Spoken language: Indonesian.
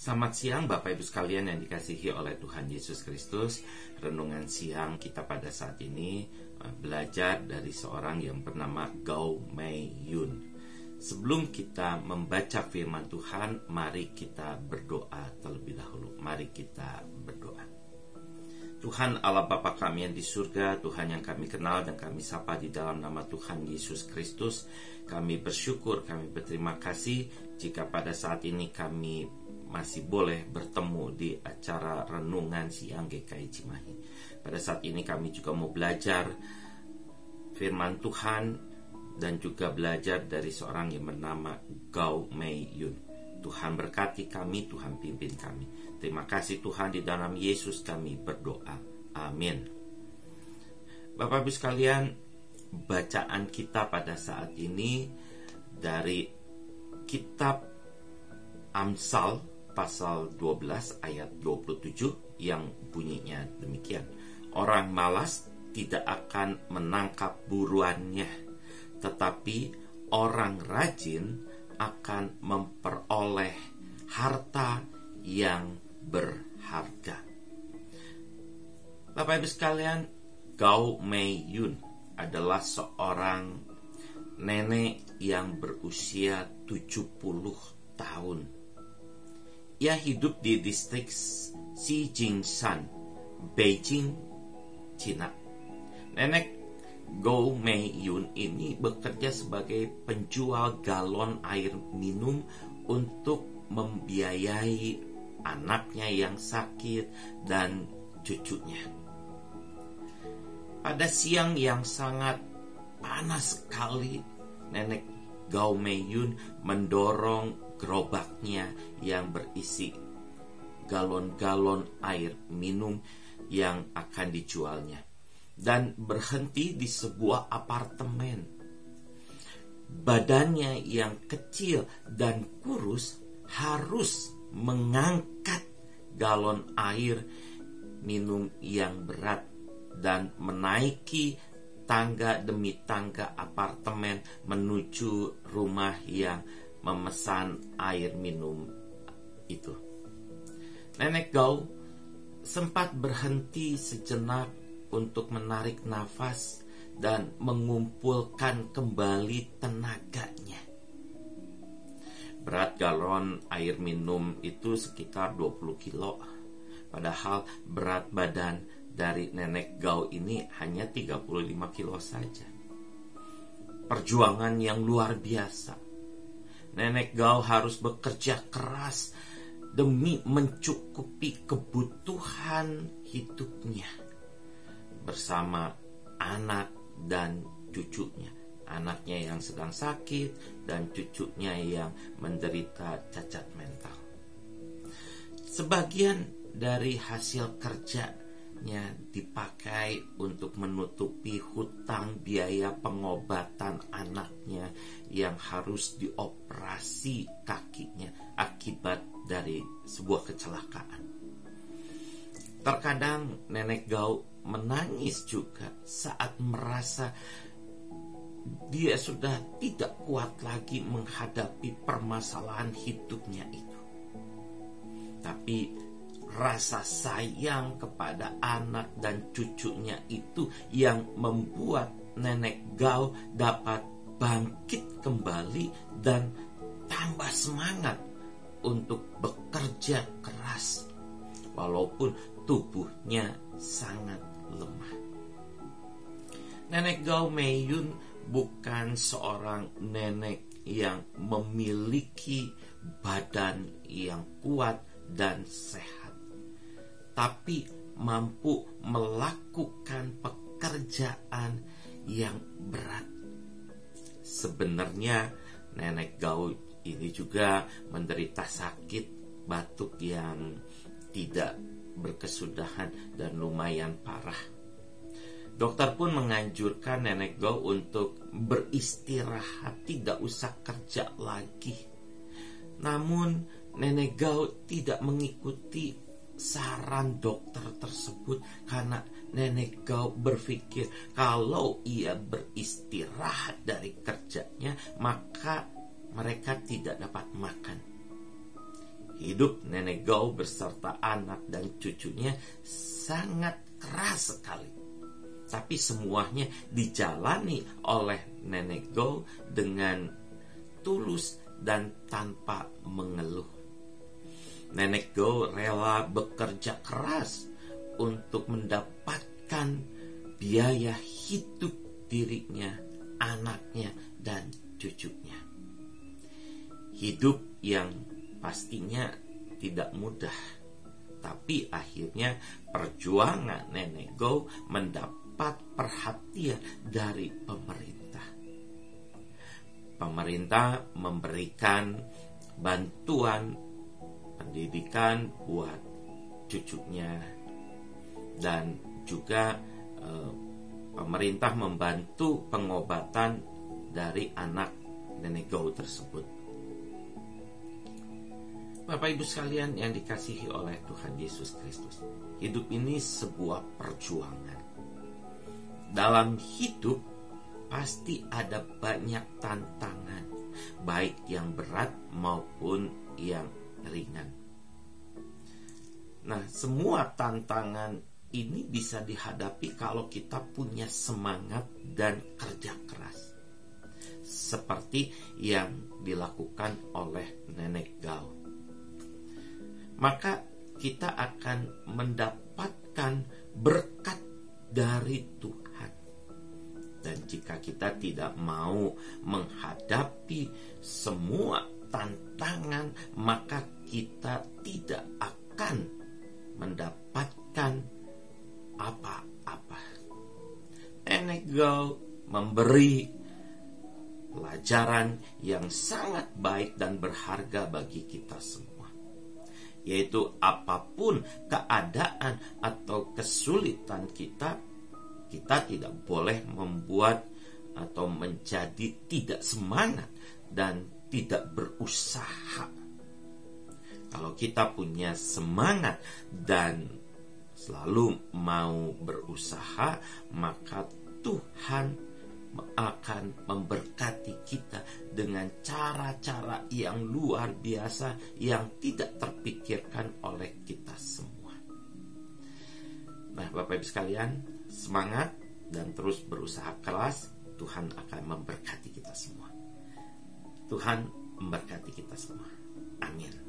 Selamat siang Bapak Ibu sekalian yang dikasihi oleh Tuhan Yesus Kristus. Renungan siang kita pada saat ini belajar dari seorang yang bernama Gao Mei Yun. Sebelum kita membaca firman Tuhan, mari kita berdoa terlebih dahulu. Mari kita berdoa. Tuhan Allah Bapa kami yang di surga, Tuhan yang kami kenal dan kami sapa di dalam nama Tuhan Yesus Kristus, kami bersyukur, kami berterima kasih jika pada saat ini kami masih boleh bertemu di acara renungan siang GKI Cimahi. Pada saat ini kami juga mau belajar firman Tuhan dan juga belajar dari seorang yang bernama Gao Mei Yun. Tuhan berkati kami, Tuhan pimpin kami. Terima kasih Tuhan, di dalam Yesus kami berdoa. Amin. Bapak Ibu sekalian, bacaan kita pada saat ini dari kitab Amsal pasal 12 ayat 27 yang bunyinya demikian. Orang malas tidak akan menangkap buruannya, tetapi orang rajin akan memperoleh harta yang berharga. Bapak Ibu sekalian, Gao Mei Yun adalah seorang nenek yang berusia 70 tahun. Ia hidup di distrik Xijingshan, Beijing, Cina. Nenek Gao Mei Yun ini bekerja sebagai penjual galon air minum untuk membiayai anaknya yang sakit dan cucunya. Pada siang yang sangat panas sekali, Nenek Gao Mei Yun mendorong gerobaknya yang berisi galon-galon air minum yang akan dijualnya dan berhenti di sebuah apartemen. Badannya yang kecil dan kurus harus mengangkat galon air minum yang berat dan menaiki tangga demi tangga apartemen menuju rumah yang memesan air minum itu. Nenek Gao sempat berhenti sejenak untuk menarik nafas dan mengumpulkan kembali tenaganya. Berat galon air minum itu sekitar 20 kilo. Padahal berat badan dari Nenek Gao ini hanya 35 kilo saja. Perjuangan yang luar biasa. Nenek Gao harus bekerja keras demi mencukupi kebutuhan hidupnya bersama anak dan cucunya. Anaknya yang sedang sakit dan cucunya yang menderita cacat mental. Sebagian dari hasil kerjanya dipakai untuk menutupi hutang biaya pengobatan anaknya yang harus dioperasi kakinya akibat dari sebuah kecelakaan. Terkadang Nenek Gao menangis juga saat merasa dia sudah tidak kuat lagi menghadapi permasalahan hidupnya itu. Tapi rasa sayang kepada anak dan cucunya itu yang membuat Nenek Gao dapat bangkit kembali dan tambah semangat untuk bekerja keras walaupun tubuhnya sangat lemah. Nenek Gao Mei Yun bukan seorang nenek yang memiliki badan yang kuat dan sehat, tapi mampu melakukan pekerjaan yang berat. Sebenarnya Nenek Gao ini juga menderita sakit batuk yang tidak berkesudahan dan lumayan parah. Dokter pun menganjurkan Nenek Gao untuk beristirahat, tidak usah kerja lagi. Namun Nenek Gao tidak mengikuti saran dokter tersebut karena Nenek Gao berpikir kalau ia beristirahat dari kerjanya maka mereka tidak dapat makan. Hidup Nenek Gao beserta anak dan cucunya sangat keras sekali. Tapi semuanya dijalani oleh Nenek Gao dengan tulus dan tanpa mengeluh. Nenek Gao rela bekerja keras untuk mendapatkan biaya hidup dirinya, anaknya, dan cucunya. Hidup yang pastinya tidak mudah, tapi akhirnya perjuangan Nenek Gao mendapat perhatian dari pemerintah. Pemerintah memberikan bantuan pendidikan buat cucunya, dan juga pemerintah membantu pengobatan dari anak Nenek Gao tersebut. Bapak Ibu sekalian yang dikasihi oleh Tuhan Yesus Kristus, hidup ini sebuah perjuangan. Dalam hidup pasti ada banyak tantangan, baik yang berat maupun yang ringan. Nah, semua tantangan ini bisa dihadapi kalau kita punya semangat dan kerja keras, seperti yang dilakukan oleh Nenek Gao. Maka kita akan mendapatkan berkat dari Tuhan. Dan jika kita tidak mau menghadapi semua tantangan, maka kita tidak akan mendapatkan apa-apa. Nenek Gao memberi pelajaran yang sangat baik dan berharga bagi kita semua, yaitu apapun keadaan atau kesulitan kita tidak boleh membuat atau menjadi tidak semangat dan tidak berusaha. Kalau kita punya semangat dan selalu mau berusaha, maka Tuhan akan memberkati kita dengan cara-cara yang luar biasa yang tidak terpikirkan oleh kita semua. Nah, Bapak Ibu sekalian, semangat dan terus berusaha keras. Tuhan akan memberkati kita semua. Tuhan memberkati kita semua. Amin.